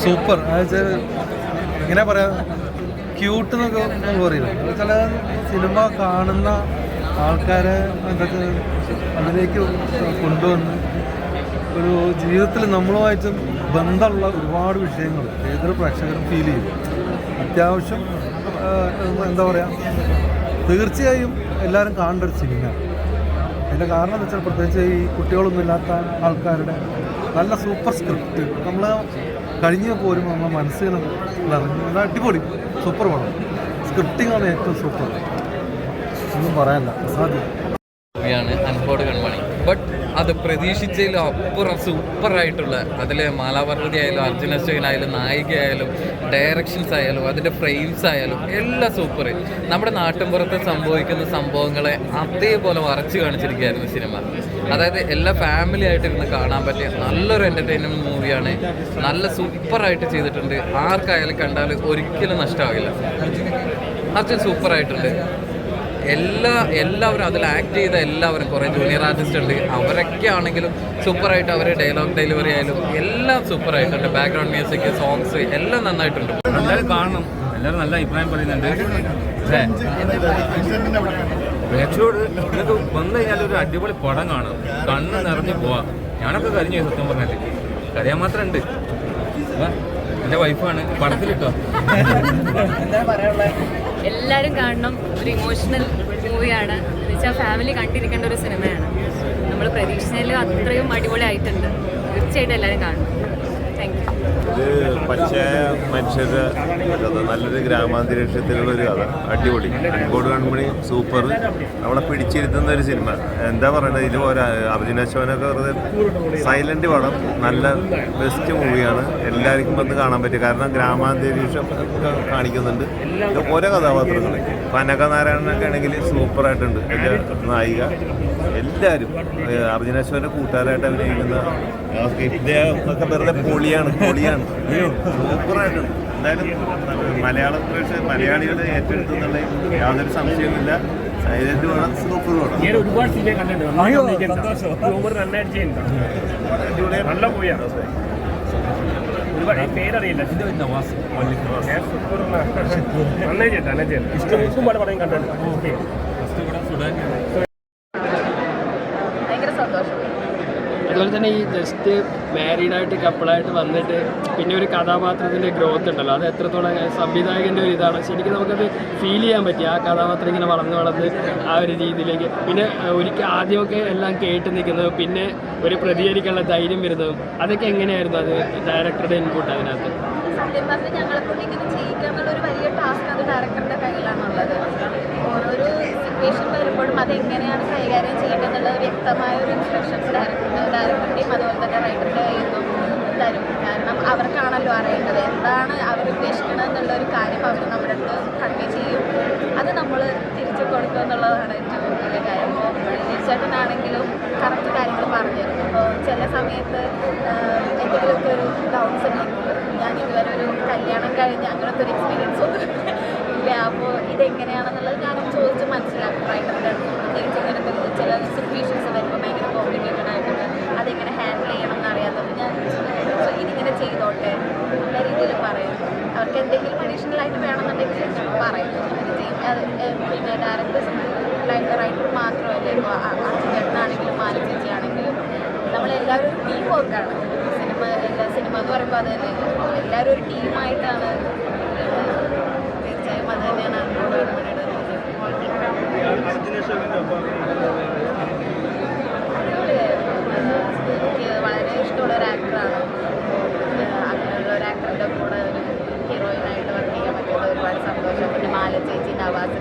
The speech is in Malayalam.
സൂപ്പർ. എന്നുവെച്ചാൽ എങ്ങനെ പറയാം, ക്യൂട്ട് എന്നൊക്കെ നമ്മൾ പറയില്ല. ചില സിനിമ കാണുന്ന ആൾക്കാരെ എന്തൊക്കെ അതിലേക്ക് കൊണ്ടുവന്ന് ഒരു ജീവിതത്തിൽ നമ്മളുമായിട്ട് ബന്ധമുള്ള ഒരുപാട് വിഷയങ്ങൾ ഏതൊരു പ്രേക്ഷകരും ഫീൽ ചെയ്യും. അത്യാവശ്യം എന്താ പറയുക, തീർച്ചയായും എല്ലാവരും കാണേണ്ട ഒരു സിനിമയാണ്. അതിൻ്റെ കാരണം എന്ന് വെച്ചാൽ പ്രത്യേകിച്ച് ഈ കുട്ടികളൊന്നും ഇല്ലാത്ത ആൾക്കാരുടെ നല്ല സൂപ്പർ സ്ക്രിപ്റ്റ് നമ്മൾ കഴിഞ്ഞ് പോരുമ്പോൾ നമ്മൾ മനസ്സിൽ നിറഞ്ഞു. നല്ല അടിപൊളി സൂപ്പർ പടം. സ്ക്രിപ്റ്റിംഗാണ് ഏറ്റവും സൂപ്പർ. ഒന്നും പറയാനില്ല, അസാധ്യം. അൻപോട് കൺമണി. ബട്ട് അത് പ്രതീക്ഷിച്ചതിലും അപ്പുറം സൂപ്പറായിട്ടുള്ള, അതിൽ മാലാപാർവതി ആയാലും അർജുൻ അശോകനായാലും നായികയായാലും ഡയറക്ഷൻസ് ആയാലും അതിൻ്റെ ഫ്രെയിംസ് ആയാലും എല്ലാം സൂപ്പർ. നമ്മുടെ നാട്ടിൻപുറത്ത് സംഭവിക്കുന്ന സംഭവങ്ങളെ അതേപോലെ വരച്ച് കാണിച്ചിരിക്കുകയായിരുന്നു സിനിമ. അതായത് എല്ലാ ഫാമിലി ആയിട്ടിരുന്ന് കാണാൻ പറ്റിയ നല്ലൊരു എൻ്റർടൈൻമെൻറ്റ് മൂവിയാണ്. നല്ല സൂപ്പറായിട്ട് ചെയ്തിട്ടുണ്ട്. ആർക്കായാലും കണ്ടാൽ ഒരിക്കലും നഷ്ടമാകില്ല. അർജുൻ സൂപ്പറായിട്ടുണ്ട്. എല്ലാവരും അതിൽ ആക്ട് ചെയ്ത എല്ലാവരും, കുറേ ജൂനിയർ ആർട്ടിസ്റ്റ് ഉണ്ട്, അവരൊക്കെ ആണെങ്കിലും സൂപ്പറായിട്ട് അവർ ഡയലോഗ് ഡെലിവറി ആയാലും എല്ലാം സൂപ്പറായിട്ടുണ്ട്. ബാക്ക്ഗ്രൗണ്ട് മ്യൂസിക്, സോങ്സ് എല്ലാം നന്നായിട്ടുണ്ട്. എല്ലാവരും കാണണം, എല്ലാവരും നല്ല അഭിപ്രായം പറയുന്നുണ്ട്. പ്രേക്ഷകരോട് നിങ്ങൾക്ക് വന്നു കഴിഞ്ഞാൽ ഒരു അടിപൊളി പടം കാണാം, കണ്ണ് നിറഞ്ഞു പോവാം. ഞാനൊക്കെ കരിഞ്ഞു സത്യം പറഞ്ഞാൽ, കരയാൻ മാത്രം ഉണ്ട്. എൻ്റെ വൈഫാണ് പടത്തിലിട്ടോ. എല്ലാവരും കാണണം. ഒരു ഇമോഷണൽ മൂവിയാണ്. എന്ന് വെച്ചാൽ ഫാമിലി കണ്ടിരിക്കേണ്ട ഒരു സിനിമയാണ്. നമ്മൾ പ്രതീക്ഷിച്ചതിലും അത്രയും അടിപൊളിയായിട്ടുണ്ട്. തീർച്ചയായിട്ടും എല്ലാവരും കാണണം. Thank you. ഇത് പച്ചയായ മനുഷ്യരുടെ കഥ, നല്ലൊരു ഗ്രാമാന്തരീക്ഷത്തിലുള്ളൊരു കഥ, അടിപൊളി. അൻപോട് കൺമണി സൂപ്പർ. നമ്മളെ പിടിച്ചിരുത്തുന്ന ഒരു സിനിമ. എന്താ പറയുന്നത്, ഇതുപോലെ അർജുൻ അശോകനൊക്കെ വെറുതെ സൈലന്റ് പടം, നല്ല ബെസ്റ്റ് മൂവിയാണ്. എല്ലാവർക്കും വന്ന് കാണാൻ പറ്റും. കാരണം ഗ്രാമാന്തരീക്ഷം കാണിക്കുന്നുണ്ട്. ഓരോ കഥാപാത്രങ്ങൾ, കനകനാരായണനൊക്കെ ആണെങ്കിൽ സൂപ്പറായിട്ടുണ്ട്. എൻ്റെ നായിക എല്ലാവരും, അർജുൻ അശോകൻ്റെ കൂട്ടുകാരായിട്ട് അഭിനയിക്കുന്ന ഇദ്ദേഹമൊക്കെ വെറുതെ പൊളിയാണ് സൂപ്പറായിട്ടുണ്ട്. എന്തായാലും മലയാളം മലയാളികൾ ഏറ്റെടുത്തുന്നുള്ള യാതൊരു സംശയവുമില്ല. സൈലന്റ് വേണം, സൂപ്പർ വേണം. ഒരുപാട് സിനിമ കണ്ടിട്ടുണ്ട്. നല്ല മൂവിയാണ്. ഒരുപാട് പേരറിയില്ല. നന്നായി ചെയ്തു. ഇഷ്ടം പടം കണ്ടിട്ടുണ്ട്. ഭയങ്കര സന്തോഷം. അതുപോലെ തന്നെ ഈ ജസ്റ്റ് മാരീഡായിട്ട് കപ്പിളായിട്ട് വന്നിട്ട് പിന്നെ ഒരു കഥാപാത്രത്തിൻ്റെ ഗ്രോത്ത് ഉണ്ടല്ലോ, അത് എത്രത്തോളം സംവിധായകൻ്റെ ഒരു ഇതാണ്. ശരിക്കും നമുക്കത് ഫീൽ ചെയ്യാൻ പറ്റി. ആ കഥാപാത്രം ഇങ്ങനെ വളർന്ന് ആ ഒരു രീതിയിലേക്ക്. പിന്നെ ഒരിക്കൽ ആദ്യമൊക്കെ എല്ലാം കേട്ട് നിൽക്കുന്നതും പിന്നെ ഒരു പ്രതികരിക്കാനുള്ള ധൈര്യം വരുന്നതും അതൊക്കെ എങ്ങനെയായിരുന്നു അത് ഡയറക്ടറുടെ ഇൻപുട്ട് അതിനകത്ത്? സത്യം പറഞ്ഞാൽ ഞങ്ങളെക്കൊണ്ട് ഇങ്ങനെ ചെയ്യിക്കാന്നുള്ളൊരു വലിയ ടാസ്ക് അത് ഡയറക്ടറുടെ കയ്യിലാണുള്ളത്. ഓരോരോ സിറ്റുവേഷൻ വരുമ്പോഴും അതെങ്ങനെയാണ് കൈകാര്യം ചെയ്യേണ്ടതെന്നുള്ള വ്യക്തമായ ഒരു ഇൻസ്ട്രക്ഷൻസ് ഡയറക്ടറുടെയും അതുപോലെ തന്നെ റൈറ്ററുടെ കയ്യിൽ നിന്നും തരും. കാരണം അവർക്കാണല്ലോ അറിയേണ്ടത് എന്താണ് അവർ ഉദ്ദേശിക്കുന്നത് എന്നുള്ളൊരു കാര്യം അവർ നമ്മുടെ അടുത്ത് കൺവേ ചെയ്യും. അത് നമ്മൾ തിരിച്ചു കൊടുക്കുക എന്നുള്ളതാണ് ഏറ്റവും വലിയ കാര്യം. അപ്പോൾ തീർച്ചയായിട്ടും കറക്റ്റ് കാര്യങ്ങൾ പറഞ്ഞു തരും. അപ്പോൾ ചില സമയത്ത് എന്തെങ്കിലുമൊക്കെ ഒരു ഡൗട്ട്സ് ഉണ്ടെങ്കിൽ, ഞാൻ ഇതുവരെ ഒരു കല്യാണം കഴിഞ്ഞ് അങ്ങനത്തെ ഒരു എക്സ്പീരിയൻസ് ഒന്നും ഇല്ല. അപ്പോൾ ഇതെങ്ങനെയാണെന്നുള്ളത് ഞാനും ചോദിച്ച് മനസ്സിലാക്കും റൈറ്ററിൻ്റെ അടുത്ത്. പ്രത്യേകിച്ച് ഇങ്ങനത്തെ ചില സിറ്റുവേഷൻസ് വരുമ്പോൾ ഭയങ്കര കോംപ്ലിക്കേറ്റഡ് ആയിട്ടുണ്ട്, അതെങ്ങനെ ഹാൻഡിൽ ചെയ്യണം എന്നറിയാത്തത് ഞാൻ ഇതിങ്ങനെ ചെയ്തോട്ടെ നല്ല രീതിയിൽ പറയും. അവർക്ക് എന്തെങ്കിലും അഡീഷണലായിട്ട് വേണമെന്നുണ്ടെങ്കിൽ പറയും. പിന്നെ ഡയറക്ടേഴ്സ് റൈറ്റർ മാത്രമല്ല, ഇപ്പോൾ അച്ഛനാണെങ്കിലും മാലചേച്ചിയാണെങ്കിലും നമ്മളെല്ലാവരും ഒരു ടീം വർക്കാണ്. സിനിമ എന്ന് പറയുമ്പോൾ അത് തന്നെ എല്ലാവരും ഒരു ടീമായിട്ടാണ്. തീർച്ചയായും അത് തന്നെയാണ് അൻപോട് കൺമണിയുടെ എനിക്ക് വളരെ ഇഷ്ടമുള്ള ഒരു ആക്ടറാണ്. അങ്ങനെയുള്ള ഒരു ആക്ടറിൻ്റെ കൂടെ ഒരു ഹീറോയിനായിട്ട് വർക്ക് ചെയ്യാൻ പറ്റുന്നത് ഒരുപാട് സന്തോഷം. പിന്നെ മാലചേച്ചി, നവാസ്